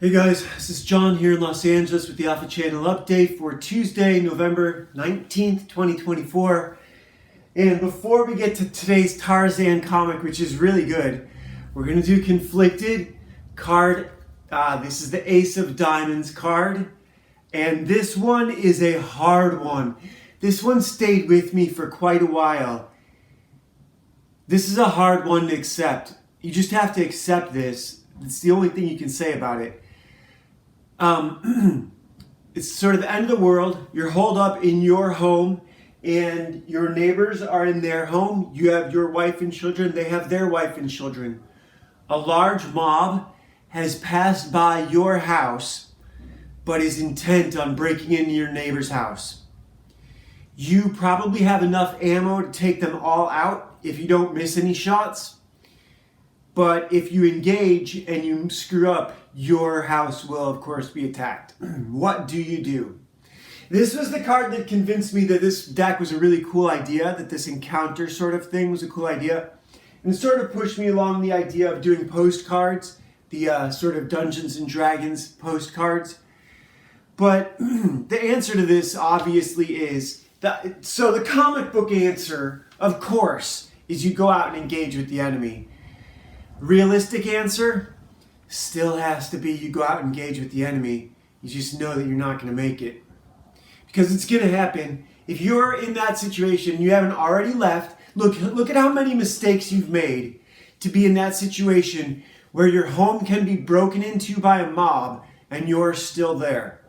Hey guys, this is John here in Los Angeles with the Alpha Channel update for Tuesday, November 19th, 2024. And before we get to today's Tarzan comic, which is really good, we're going to do Conflicted card. This is the Ace of Diamonds card. And this one is a hard one. This one stayed with me for quite a while. This is a hard one to accept. You just have to accept this. It's the only thing you can say about it. It's sort of the end of the world. You're holed up in your home and your neighbors are in their home. You have your wife and children. They have their wife and children. A large mob has passed by your house but is intent on breaking into your neighbor's house. You probably have enough ammo to take them all out if you don't miss any shots. But if you engage and you screw up, your house will, of course, be attacked. What do you do? This was the card that convinced me that this deck was a really cool idea, that this encounter sort of thing was a cool idea. And it sort of pushed me along the idea of doing postcards, the sort of Dungeons and Dragons postcards. But the answer to this, obviously, is that, so the comic book answer, of course, is you go out and engage with the enemy. Realistic answer still has to be you go out and engage with the enemy. You just know that you're not going to make it. Because it's going to happen. If you're in that situation, you haven't already left. Look at how many mistakes you've made to be in that situation where your home can be broken into by a mob and you're still there.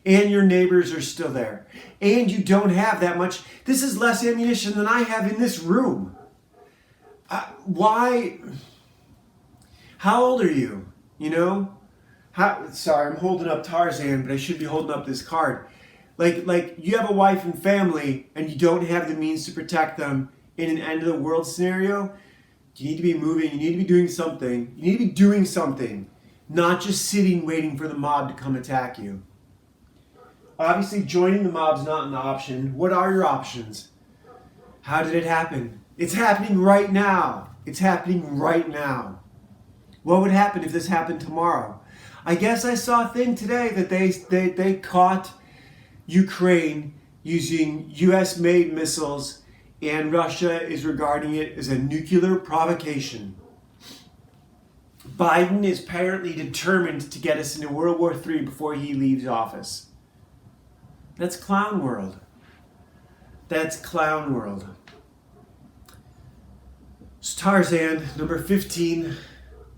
And your neighbors are still there. And you don't have that much. This is less ammunition than I have in this room. Why? How old are you? You know? Sorry, I'm holding up Tarzan, but I should be holding up this card. Like you have a wife and family, and you don't have the means to protect them in an end-of-the-world scenario. You need to be moving. You need to be doing something. You need to be doing something. Not just sitting waiting for the mob to come attack you. Obviously, joining the mob's not an option. What are your options? How did it happen? It's happening right now. It's happening right now. What would happen if this happened tomorrow? I guess I saw a thing today that they caught Ukraine using US-made missiles, and Russia is regarding it as a nuclear provocation. Biden is apparently determined to get us into World War III before he leaves office. That's clown world. That's clown world. It's Tarzan, number 15.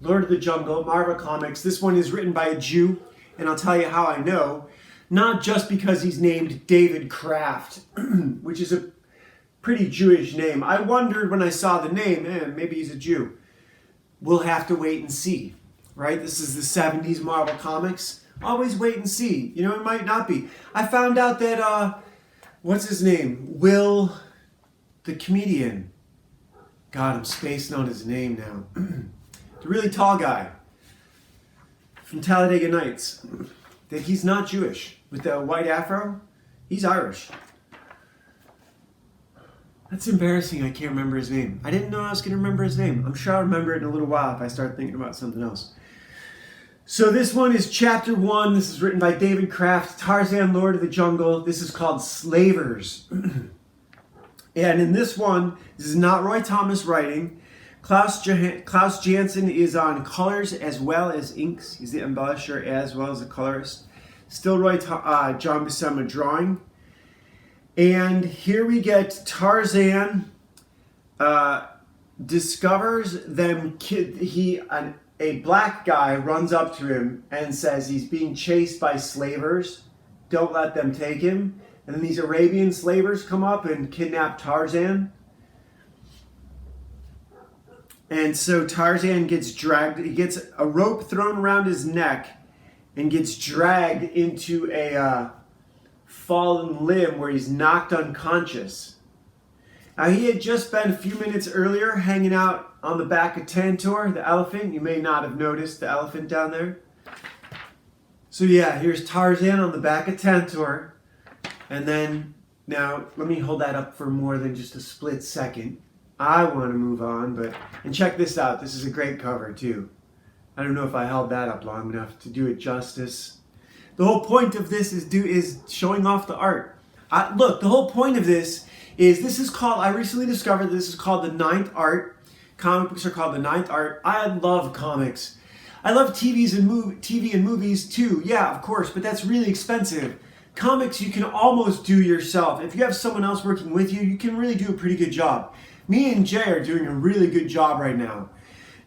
Lord of the Jungle, Marvel Comics. This one is written by a Jew, and I'll tell you how I know. Not just because he's named David Kraft, which is a pretty Jewish name. I wondered when I saw the name, maybe he's a Jew. We'll have to wait and see, right? This is the 70s Marvel Comics. Always wait and see. You know, it might not be. I found out that, what's his name? Will, the comedian. God, I'm spacing on his name now. The really tall guy from Talladega Nights, that he's not Jewish. With the white afro, he's Irish. That's embarrassing, I can't remember his name. I didn't know I was going to remember his name. I'm sure I'll remember it in a little while if I start thinking about something else. So this one is chapter 1. This is written by David Kraft, Tarzan, Lord of the Jungle. This is called Slavers. And in this one, this is not Roy Thomas writing. Klaus Janson is on colors as well as inks. He's the embellisher as well as the colorist. Still John Buscema drawing. And here we get Tarzan discovers them. A black guy runs up to him and says he's being chased by slavers. Don't let them take him. And then these Arabian slavers come up and kidnap Tarzan. And so Tarzan gets dragged, he gets a rope thrown around his neck and gets dragged into a fallen limb where he's knocked unconscious. Now he had just been a few minutes earlier hanging out on the back of Tantor, the elephant. You may not have noticed the elephant down there. So yeah, here's Tarzan on the back of Tantor. And then, now let me hold that up for more than just a split second. I want to move on, and check this out. This is a great cover too. I don't know if I held that up long enough to do it justice. The whole point of this is showing off the art. Look, the whole point of this is called, I recently discovered this is called the ninth art. Comic books are called the ninth art. I love comics. I love TV and movies too. Yeah, of course, but that's really expensive. Comics you can almost do yourself. If you have someone else working with you, you can really do a pretty good job. Me and Jay are doing a really good job right now.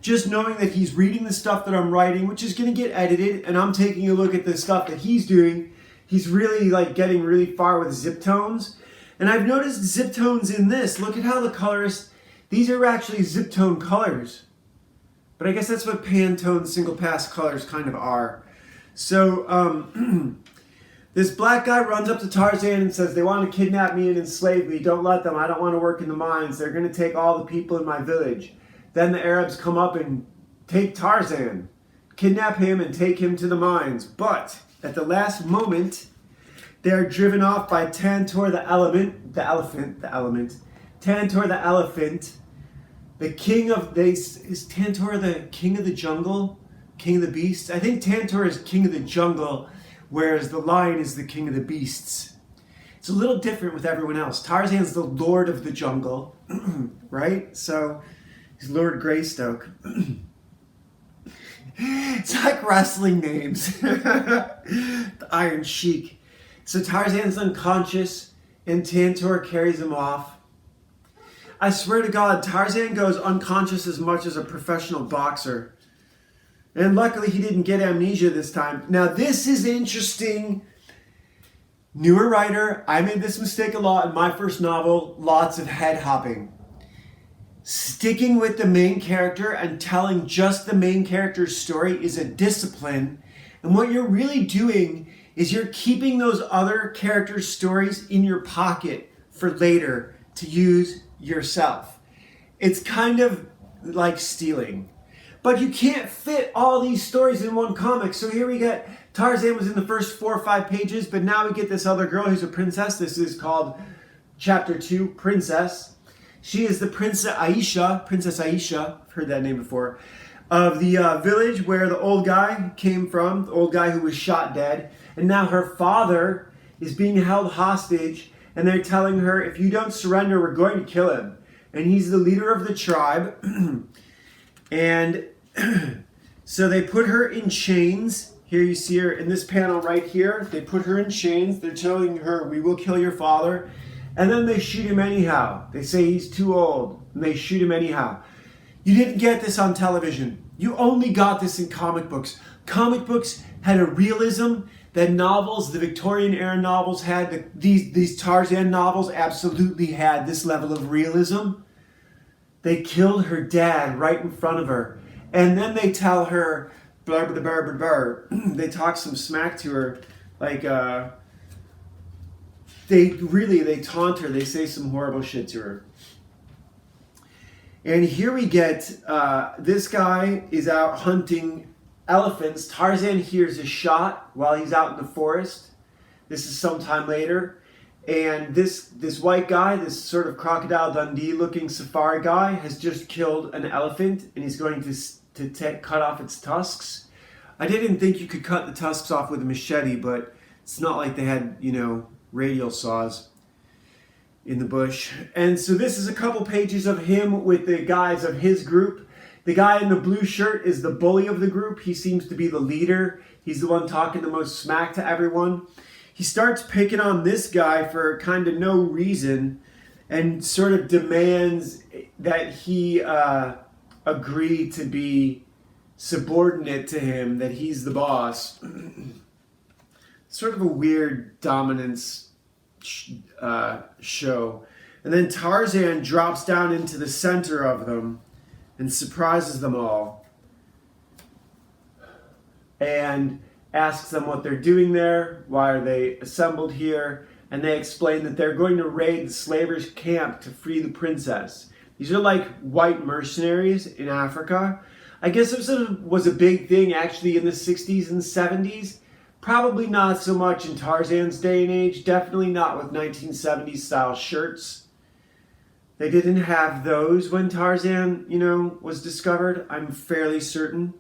Just knowing that he's reading the stuff that I'm writing, which is going to get edited, and I'm taking a look at the stuff that he's doing. He's really like getting really far with zip tones. And I've noticed zip tones in this. Look at how the colors, these are actually zip tone colors. But I guess that's what Pantone single pass colors kind of are. So this black guy runs up to Tarzan and says, they want to kidnap me and enslave me. Don't let them. I don't want to work in the mines. They're going to take all the people in my village. Then the Arabs come up and take Tarzan, kidnap him and take him to the mines. But at the last moment, they are driven off by Tantor the elephant. Tantor the elephant. The king of, is Tantor the king of the jungle? King of the beasts? I think Tantor is king of the jungle, whereas the lion is the king of the beasts. It's a little different with everyone else. Tarzan's the lord of the jungle, right? So he's Lord Greystoke. It's like wrestling names. The Iron Sheik. So Tarzan's unconscious and Tantor carries him off. I swear to God, Tarzan goes unconscious as much as a professional boxer. And luckily he didn't get amnesia this time. Now this is interesting. Newer writer, I made this mistake a lot in my first novel, lots of head hopping. Sticking with the main character and telling just the main character's story is a discipline. And what you're really doing is you're keeping those other characters' stories in your pocket for later to use yourself. It's kind of like stealing. But you can't fit all these stories in one comic. So here we get, Tarzan was in the first 4 or 5 pages, but now we get this other girl who's a princess. This is called Chapter 2, Princess. She is the Princess Aisha, I've heard that name before, of the village where the old guy came from, the old guy who was shot dead. And now her father is being held hostage, and they're telling her, if you don't surrender, we're going to kill him. And he's the leader of the tribe. And so they put her in chains. Here you see her in this panel right here. They put her in chains. They're telling her, we will kill your father. And then they shoot him anyhow. They say he's too old, and they shoot him anyhow. You didn't get this on television. You only got this in comic books. Comic books had a realism that novels, the Victorian era novels had. These Tarzan novels absolutely had this level of realism. They killed her dad right in front of her. And then they tell her, blah, blah, blah, blah, blah. They talk some smack to her, like, they taunt her. They say some horrible shit to her. And here we get, this guy is out hunting elephants. Tarzan hears a shot while he's out in the forest. This is sometime later. And this white guy, this sort of Crocodile Dundee looking safari guy, has just killed an elephant, and he's going to cut off its tusks. I didn't think you could cut the tusks off with a machete, but it's not like they had, radial saws in the bush. And so this is a couple pages of him with the guys of his group. The guy in the blue shirt is the bully of the group. He seems to be the leader. He's the one talking the most smack to everyone. He starts picking on this guy for kind of no reason and sort of demands that he agree to be subordinate to him, that he's the boss. Sort of a weird dominance show. And then Tarzan drops down into the center of them and surprises them all and asks them what they're doing there, why are they assembled here, and they explain that they're going to raid the slavers' camp to free the princess. These are like white mercenaries in Africa. I guess it was a big thing actually in the 60s and 70s. Probably not so much in Tarzan's day and age. Definitely not with 1970s style shirts. They didn't have those when Tarzan, was discovered. I'm fairly certain.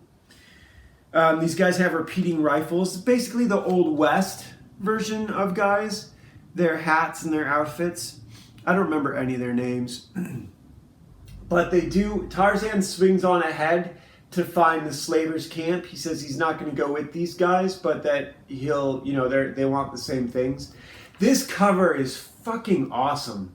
These guys have repeating rifles. It's basically the Old West version of guys. Their hats and their outfits. I don't remember any of their names. But they do. Tarzan swings on ahead to find the slavers' camp. He says he's not going to go with these guys, but that he'll, they want the same things. This cover is fucking awesome.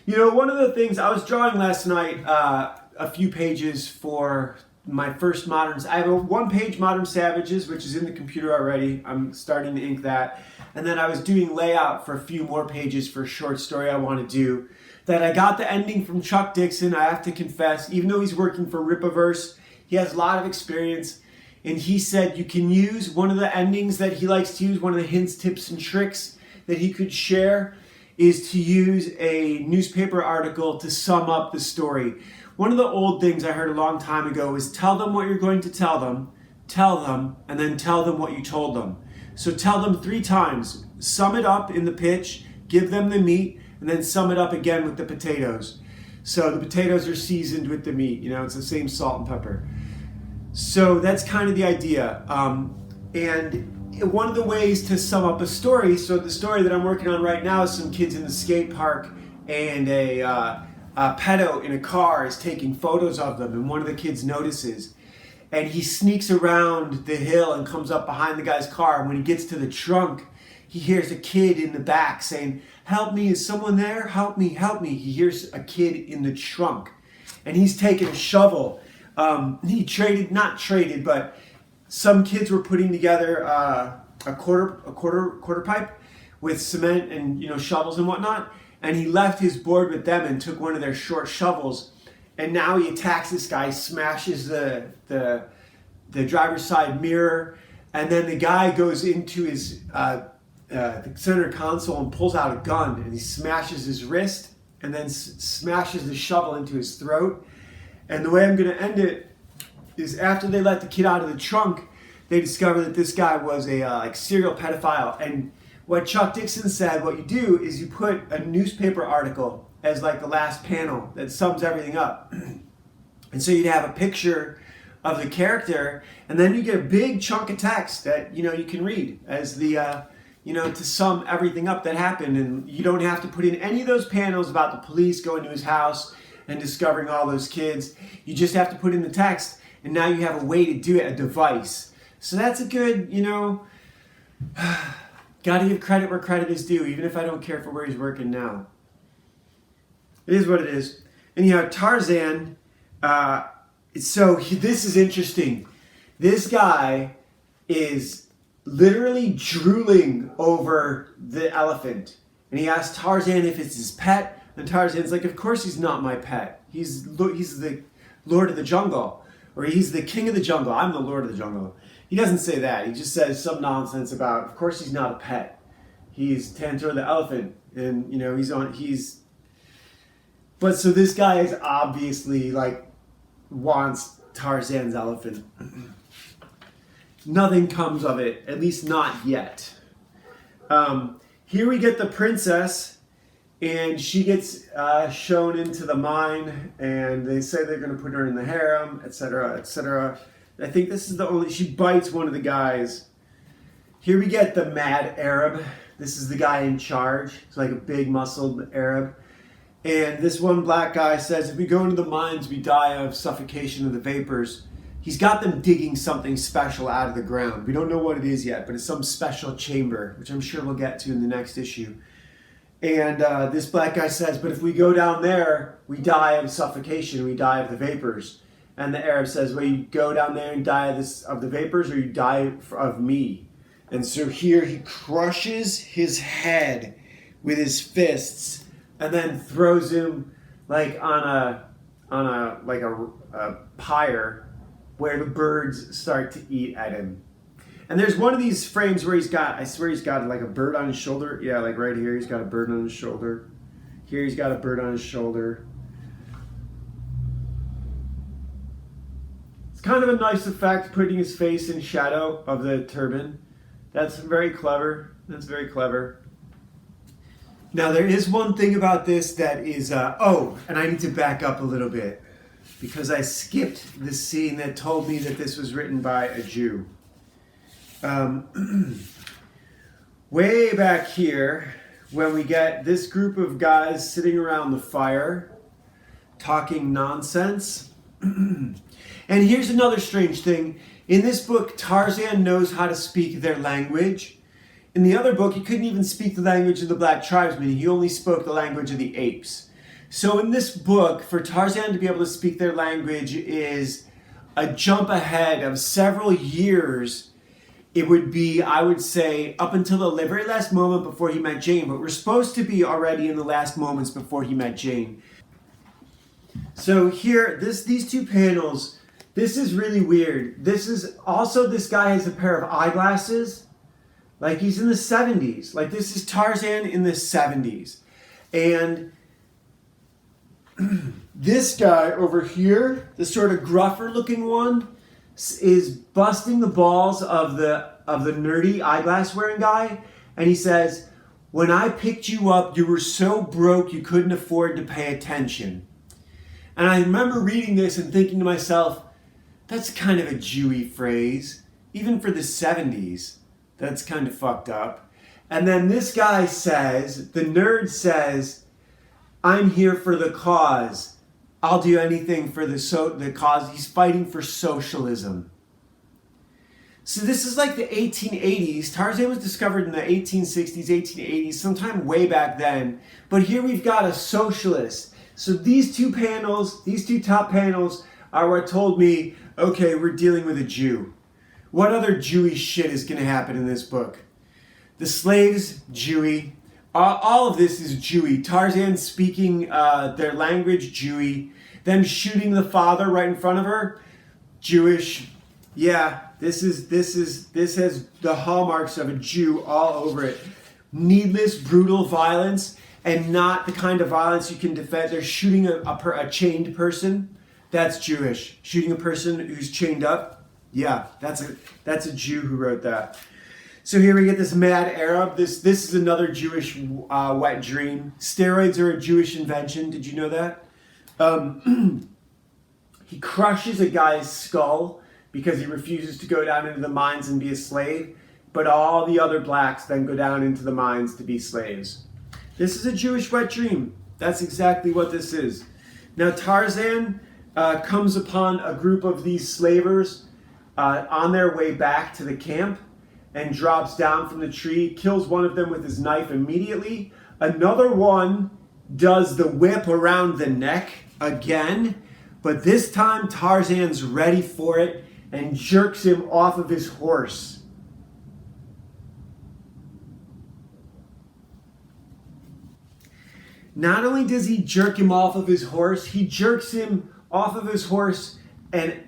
One of the things I was drawing last night, a few pages for my first Moderns. I have a one-page Modern Savages, which is in the computer already. I'm starting to ink that. And then I was doing layout for a few more pages for a short story I want to do. That I got the ending from Chuck Dixon, I have to confess. Even though he's working for Ripaverse, he has a lot of experience. And he said you can use one of the endings that he likes to use, one of the hints, tips, and tricks that he could share is to use a newspaper article to sum up the story. One of the old things I heard a long time ago is tell them what you're going to tell them, and then tell them what you told them. So tell them 3 times, sum it up in the pitch, give them the meat, and then sum it up again with the potatoes. So the potatoes are seasoned with the meat, it's the same salt and pepper. So that's kind of the idea. And one of the ways to sum up a story, so the story that I'm working on right now is some kids in the skate park and a pedo in a car is taking photos of them, and one of the kids notices. And he sneaks around the hill and comes up behind the guy's car, and when he gets to the trunk, he hears a kid in the back saying, "Help me, is someone there? Help me, help me." He hears a kid in the trunk, and he's taking a shovel. Not traded, but some kids were putting together a quarter pipe with cement and shovels and whatnot, and he left his board with them and took one of their short shovels, and now he attacks this guy, smashes the driver's side mirror, and then the guy goes into his the center console and pulls out a gun, and he smashes his wrist and then smashes the shovel into his throat. And the way I'm going to end it is after they let the kid out of the trunk, they discover that this guy was a serial pedophile. And what Chuck Dixon said, what you do is you put a newspaper article as the last panel that sums everything up. And so you'd have a picture of the character, and then you get a big chunk of text that you can read as the to sum everything up that happened. And you don't have to put in any of those panels about the police going to his house and discovering all those kids. You just have to put in the text, and now you have a way to do it, a device. So that's a good, gotta give credit where credit is due, even if I don't care for where he's working now. It is what it is. Anyhow, Tarzan, this is interesting. This guy is literally drooling over the elephant. And he asks Tarzan if it's his pet. And Tarzan's like, of course he's not my pet. He's the Lord of the Jungle. Or he's the King of the Jungle. I'm the Lord of the Jungle. He doesn't say that. He just says some nonsense about, of course he's not a pet. He's Tantor the elephant. And, But so this guy is obviously, wants Tarzan's elephant. Nothing comes of it, at least not yet. Here we get the princess, and she gets shown into the mine, and they say they're going to put her in the harem, etc., etc. I think this is she bites one of the guys. Here we get the mad Arab. This is the guy in charge. It's like a big muscled Arab. And this one black guy says, if we go into the mines, we die of suffocation of the vapors. He's got them digging something special out of the ground. We don't know what it is yet, but it's some special chamber, which I'm sure we'll get to in the next issue. And this black guy says, but if we go down there, we die of suffocation, we die of the vapors. And the Arab says, well, you go down there and die of the vapors, or you die of me. And so here he crushes his head with his fists, and then throws him on a pyre where the birds start to eat at him. And there's one of these frames where he's got a bird on his shoulder. Yeah, right here, he's got a bird on his shoulder. Here he's got a bird on his shoulder. It's kind of a nice effect, putting his face in shadow of the turban. That's very clever. Now there is one thing about this that is, and I need to back up a little bit. because I skipped the scene that told me that this was written by a Jew. Way back here, when we get this group of guys sitting around the fire, talking nonsense. And here's another strange thing. In this book, Tarzan knows how to speak their language. In the other book, he couldn't even speak the language of the black tribesmen. He only spoke the language of the apes. So in this book, for Tarzan to be able to speak their language is a jump ahead of several years. It would be, I would say, up until the very last moment before he met Jane. But we're supposed to be already in the last moments before he met Jane. So here, these two panels, this is really weird. This is also, this guy has a pair of eyeglasses. Like he's in the 70s. Like this is Tarzan in the 70s. And this guy over here, the sort of gruffer looking one, is busting the balls of the nerdy eyeglass wearing guy. And he says, when I picked you up, you were so broke you couldn't afford to pay attention. And I remember reading this and thinking to myself, that's kind of a Jewy phrase. Even for the 70s, that's kind of fucked up. And then this guy says, the nerd says, I'm here for the cause. I'll do anything for the cause. He's fighting for socialism. So this is like the 1880s. Tarzan was discovered in the 1860s, 1880s, sometime way back then. But here we've got a socialist. So these two panels, these two top panels are what told me, okay, we're dealing with a Jew. What other Jewish shit is going to happen in this book? The slaves, Jewy. All of this is Jewy. Tarzan speaking their language, Jewy. Them shooting the father right in front of her, Jewish. Yeah, this has the hallmarks of a Jew all over it. Needless, brutal violence, and not the kind of violence you can defend. They're shooting a chained person. That's Jewish. Shooting a person who's chained up. Yeah, that's a Jew who wrote that. So here we get this mad Arab. This is another Jewish wet dream. Steroids are a Jewish invention. Did you know that? He crushes a guy's skull because he refuses to go down into the mines and be a slave. But all the other blacks then go down into the mines to be slaves. This is a Jewish wet dream. That's exactly what this is. Now Tarzan comes upon a group of these slavers on their way back to the camp and drops down from the tree, kills one of them with his knife immediately. Another one does the whip around the neck again, but this time Tarzan's ready for it and jerks him off of his horse. Not only does he jerk him off of his horse, he jerks him off of his horse and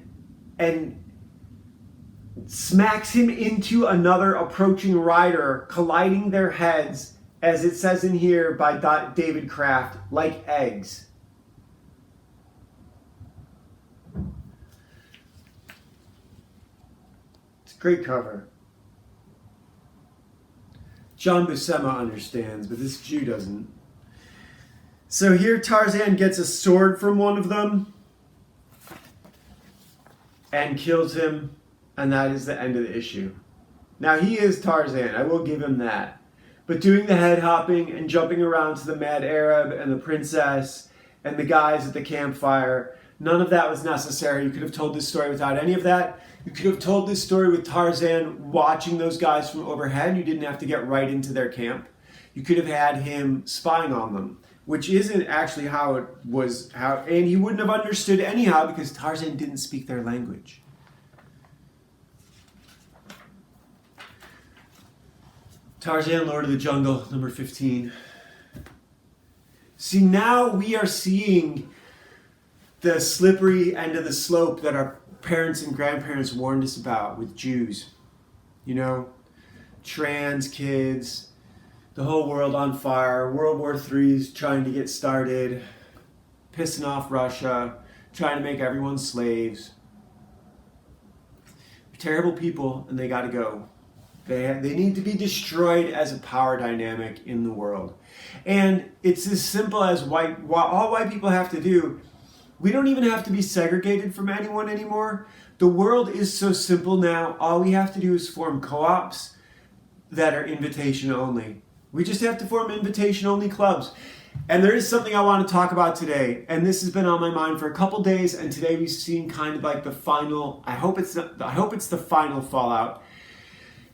smacks him into another approaching rider, colliding their heads, as it says in here by David Kraft, like eggs. It's a great cover. John Buscema understands, but this Jew doesn't. So here Tarzan gets a sword from one of them and kills him, and that is the end of the issue. Now he is Tarzan, I will give him that. But doing the head hopping and jumping around to the mad Arab and the princess and the guys at the campfire, none of that was necessary. You could have told this story without any of that. You could have told this story with Tarzan watching those guys from overhead. You didn't have to get right into their camp. You could have had him spying on them, which isn't actually how it was. And he wouldn't have understood anyhow because Tarzan didn't speak their language. Tarzan, Lord of the Jungle, number 15. See, now we are seeing the slippery end of the slope that our parents and grandparents warned us about with Jews. You know, trans kids, the whole world on fire, World War III's trying to get started, pissing off Russia, trying to make everyone slaves. They're terrible people, and they got to go. They need to be destroyed as a power dynamic in the world. And it's as simple as all white people have to do. We don't even have to be segregated from anyone anymore. The world is so simple now. All we have to do is form co-ops that are invitation only. We just have to form invitation only clubs. And there is something I want to talk about today, and this has been on my mind for a couple days, and today we've seen kind of like the final, I hope it's the final fallout.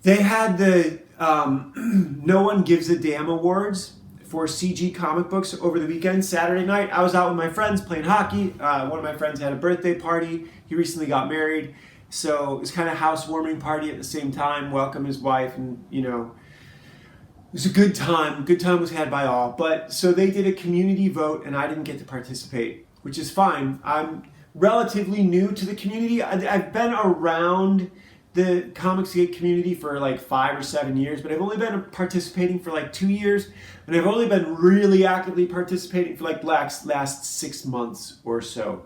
They had the No One Gives a Damn Awards for CG comic books over the weekend, Saturday night. I was out with my friends playing hockey. One of my friends had a birthday party. He recently got married, so it was kind of housewarming party at the same time, welcome his wife, and it was a good time. Good time was had by all. But so they did a community vote, and I didn't get to participate, which is fine. I'm relatively new to the community. I've been around the Comicsgate community for like 5 or 7 years, but I've only been participating for like 2 years, and I've only been really actively participating for like last 6 months or so.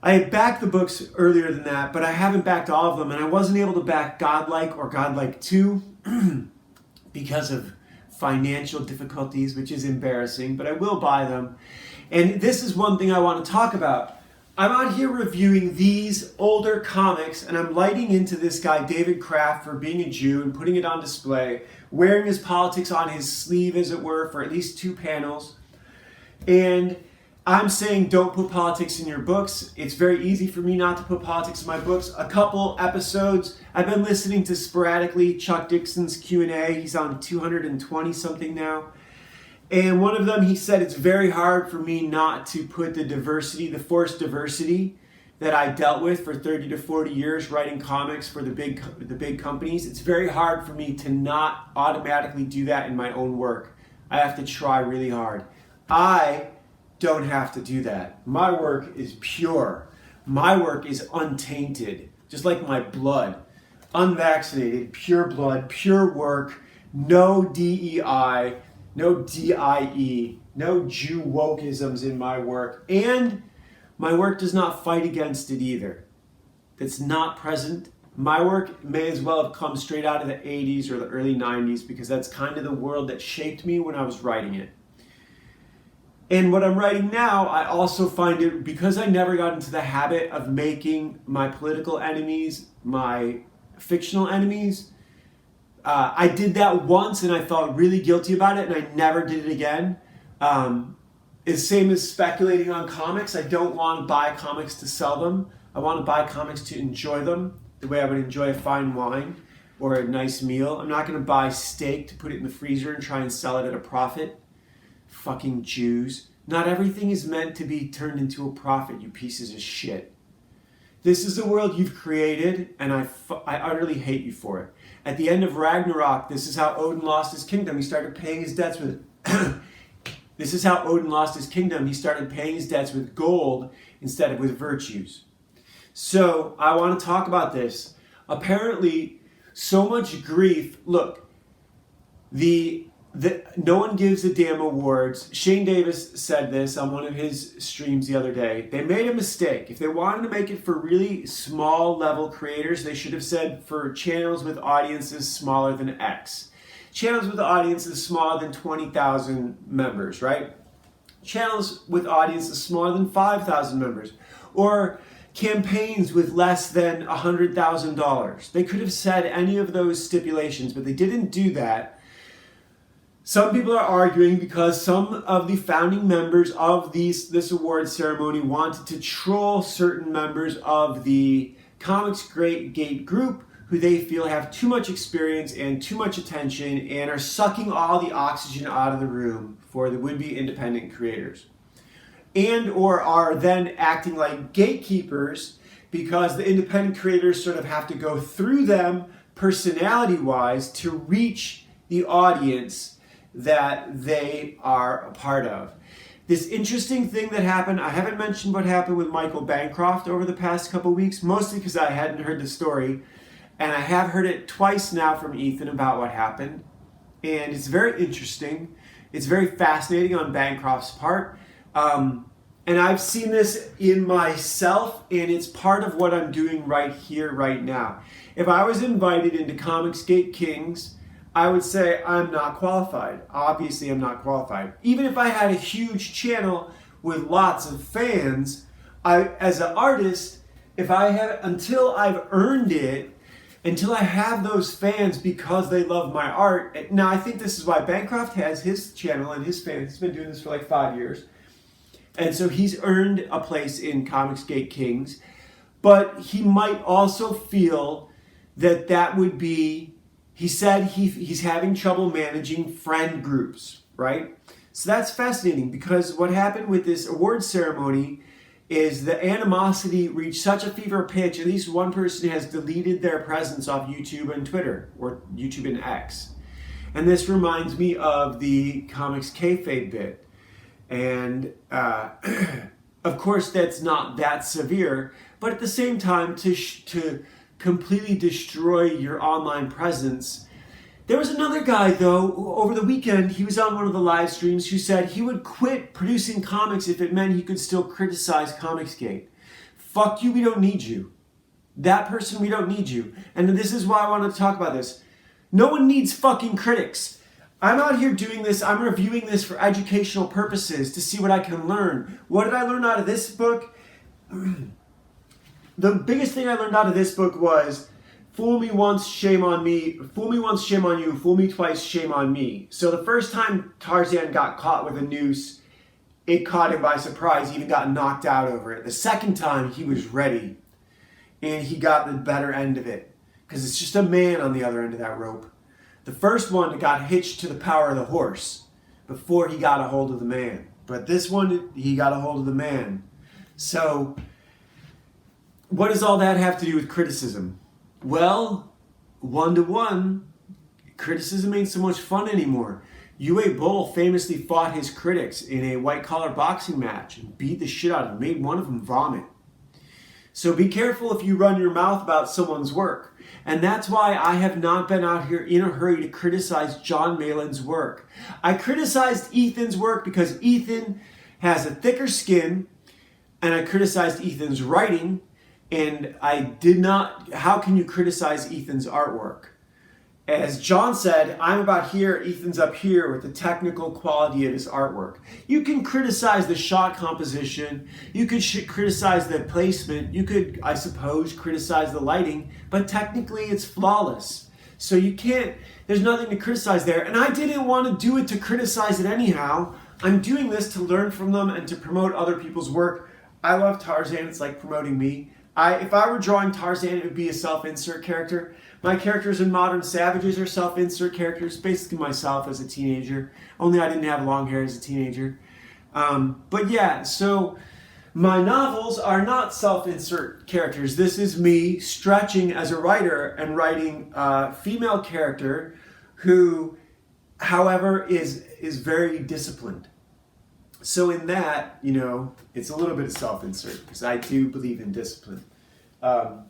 I had backed the books earlier than that, but I haven't backed all of them, and I wasn't able to back Godlike or Godlike 2 because of financial difficulties, which is embarrassing, but I will buy them. And this is one thing I want to talk about. I'm out here reviewing these older comics, and I'm lighting into this guy, David Kraft, for being a Jew and putting it on display, wearing his politics on his sleeve, as it were, for at least 2 panels. And I'm saying don't put politics in your books. It's very easy for me not to put politics in my books. A couple episodes, I've been listening to sporadically Chuck Dixon's Q&A. He's on 220 something now. And one of them, he said it's very hard for me not to put the diversity, the forced diversity that I dealt with for 30 to 40 years writing comics for the big companies. It's very hard for me to not automatically do that in my own work. I have to try really hard. I don't have to do that. My work is pure. My work is untainted, just like my blood. Unvaccinated, pure blood, pure work, no DEI, no DIE, no Jew wokeisms in my work. And my work does not fight against it either. It's not present. My work may as well have come straight out of the 80s or the early 90s, because that's kind of the world that shaped me when I was writing it. And what I'm writing now, I also find it, because I never got into the habit of making my political enemies my fictional enemies. I did that once and I felt really guilty about it, and I never did it again. It's same as speculating on comics. I don't want to buy comics to sell them. I want to buy comics to enjoy them the way I would enjoy a fine wine or a nice meal. I'm not going to buy steak to put it in the freezer and try and sell it at a profit. Fucking Jews. Not everything is meant to be turned into a profit, you pieces of shit. This is the world you've created, and I utterly hate you for it. At the end of Ragnarok, this is how Odin lost his kingdom. He started paying his debts with... This is how Odin lost his kingdom. He started paying his debts with gold instead of with virtues. So, I want to talk about this. Apparently, so much grief... Look, the No One Gives a Damn Awards, Shane Davis said this on one of his streams the other day. They made a mistake. If they wanted to make it for really small level creators, they should have said for channels with audiences smaller than X. Channels with audiences smaller than 20,000 members, right? Channels with audiences smaller than 5,000 members. Or campaigns with less than $100,000. They could have said any of those stipulations, but they didn't do that. Some people are arguing because some of the founding members of this award ceremony wanted to troll certain members of the Comicsgate group who they feel have too much experience and too much attention and are sucking all the oxygen out of the room for the would-be independent creators. And or are then acting like gatekeepers because the independent creators sort of have to go through them personality-wise to reach the audience that they are a part of. This interesting thing that happened, I haven't mentioned what happened with Michael Bancroft over the past couple weeks, mostly because I hadn't heard the story, and I have heard it twice now from Ethan about what happened, and it's very interesting. It's very fascinating on Bancroft's part, and I've seen this in myself, and it's part of what I'm doing right here, right now. If I was invited into Comicsgate Kings, I would say I'm not qualified. Obviously, I'm not qualified. Even if I had a huge channel with lots of fans. As an artist, until I've earned it, until I have those fans because they love my art. Now, I think this is why Bancroft has his channel and his fans. He's been doing this for like 5 years. And so he's earned a place in Comicsgate Kings. But he might also feel that would be, he said he's having trouble managing friend groups, right? So that's fascinating, because what happened with this award ceremony is the animosity reached such a fever pitch. At least one person has deleted their presence off YouTube and Twitter, or YouTube and X. And this reminds me of the Comics Kayfabe bit. And of course, that's not that severe, but at the same time, to completely destroy your online presence. There was another guy, though, over the weekend, he was on one of the live streams, who said he would quit producing comics if it meant he could still criticize Comicsgate. Fuck you, we don't need you. That person, we don't need you. And this is why I want to talk about this. No one needs fucking critics. I'm out here doing this, I'm reviewing this for educational purposes, to see what I can learn. What did I learn out of this book? The biggest thing I learned out of this book was, fool me once, shame on me. Fool me once, shame on you. Fool me twice, shame on me. So the first time Tarzan got caught with a noose, it caught him by surprise. He even got knocked out over it. The second time, he was ready. And he got the better end of it. Because it's just a man on the other end of that rope. The first one got hitched to the power of the horse before he got a hold of the man. But this one, he got a hold of the man. So, what does all that have to do with criticism? Well, 1-to-1, criticism ain't so much fun anymore. Uwe Boll famously fought his critics in a white-collar boxing match and beat the shit out of them, made one of them vomit. So be careful if you run your mouth about someone's work. And that's why I have not been out here in a hurry to criticize John Malin's work. I criticized Ethan's work because Ethan has a thicker skin, and I criticized Ethan's writing. And I did not, how can you criticize Ethan's artwork? As John said, I'm about here, Ethan's up here with the technical quality of his artwork. You can criticize the shot composition, you could criticize the placement, you could, I suppose, criticize the lighting, but technically it's flawless. So you can't, there's nothing to criticize there. And I didn't want to do it to criticize it anyhow. I'm doing this to learn from them and to promote other people's work. I love Tarzan, it's like promoting me. If I were drawing Tarzan, it would be a self-insert character. My characters in Modern Savages are self-insert characters, basically myself as a teenager. Only I didn't have long hair as a teenager. But yeah, so my novels are not self-insert characters. This is me stretching as a writer and writing a female character who, however, is very disciplined. So in that, you know, it's a little bit of self-insert, because I do believe in discipline. And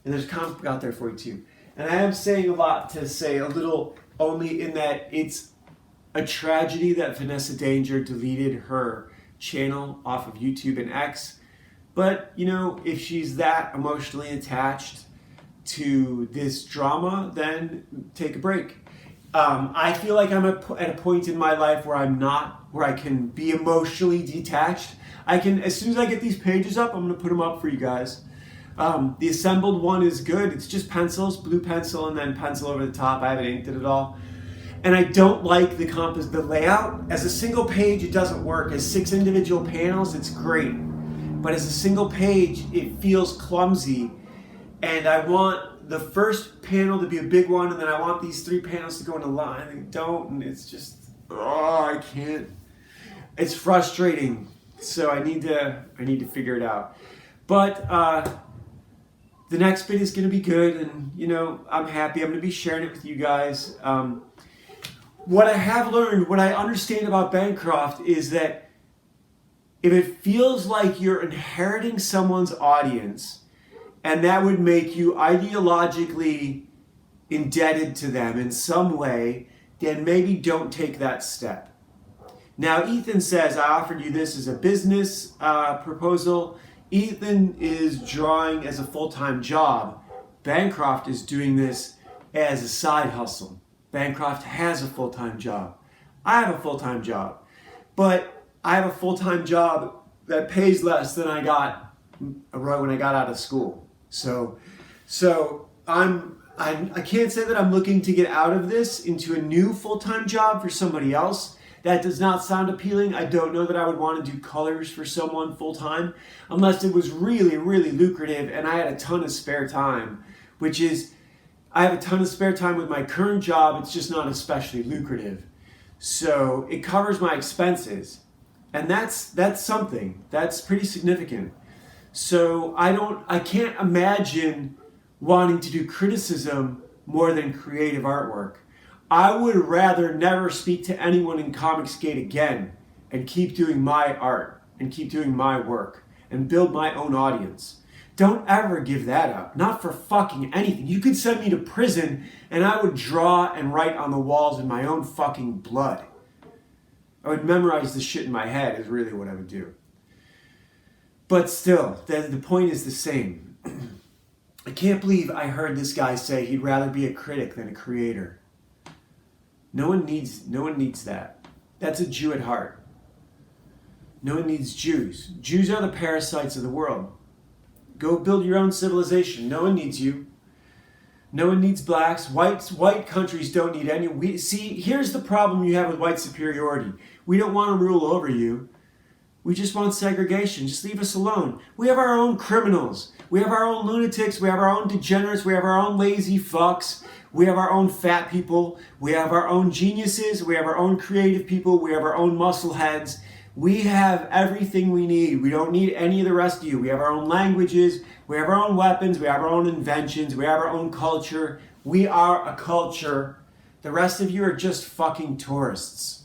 there's a comic book out there for you too. And I am saying a lot to say a little, only in that it's a tragedy that Vanessa Danger deleted her channel off of YouTube and X. But, you know, if she's that emotionally attached to this drama, then take a break. I feel like I'm at a point in my life where I can be emotionally detached. As soon as I get these pages up, I'm going to put them up for you guys. The assembled one is good. It's just pencils, blue pencil, and then pencil over the top. I haven't inked it at all. And I don't like the layout. As a single page, it doesn't work. As 6 individual panels, it's great. But as a single page, it feels clumsy. And I want the first panel to be a big one, and then I want these 3 panels to go in a line. They don't, and it's just, I can't. It's frustrating. So I need to figure it out. But the next bit is going to be good, and you know, I'm happy. I'm going to be sharing it with you guys. What I have learned, what I understand about Bancroft is that if it feels like you're inheriting someone's audience, and that would make you ideologically indebted to them in some way, then maybe don't take that step. Now, Ethan says, I offered you this as a business proposal. Ethan is drawing as a full-time job. Bancroft is doing this as a side hustle. Bancroft has a full-time job. I have a full-time job. But I have a full-time job that pays less than I got right when I got out of school. So I can't say that I'm looking to get out of this into a new full-time job for somebody else. That does not sound appealing. I don't know that I would want to do colors for someone full-time unless it was really, really lucrative and I had a ton of spare time, which is, I have a ton of spare time with my current job. It's just not especially lucrative. So it covers my expenses. And that's something. That's pretty significant. So I can't imagine wanting to do criticism more than creative artwork. I would rather never speak to anyone in Comicsgate again and keep doing my art and keep doing my work and build my own audience. Don't ever give that up. Not for fucking anything. You could send me to prison and I would draw and write on the walls in my own fucking blood. I would memorize the shit in my head is really what I would do. But still, the point is the same. I can't believe I heard this guy say he'd rather be a critic than a creator. No one needs that. That's a Jew at heart. No one needs Jews. Jews are the parasites of the world. Go build your own civilization. No one needs you. No one needs blacks. White countries don't need any. See, here's the problem you have with white superiority. We don't want to rule over you. We just want segregation. Just leave us alone. We have our own criminals. We have our own lunatics. We have our own degenerates. We have our own lazy fucks. We have our own fat people. We have our own geniuses. We have our own creative people. We have our own muscle heads. We have everything we need. We don't need any of the rest of you. We have our own languages. We have our own weapons. We have our own inventions. We have our own culture. We are a culture. The rest of you are just fucking tourists.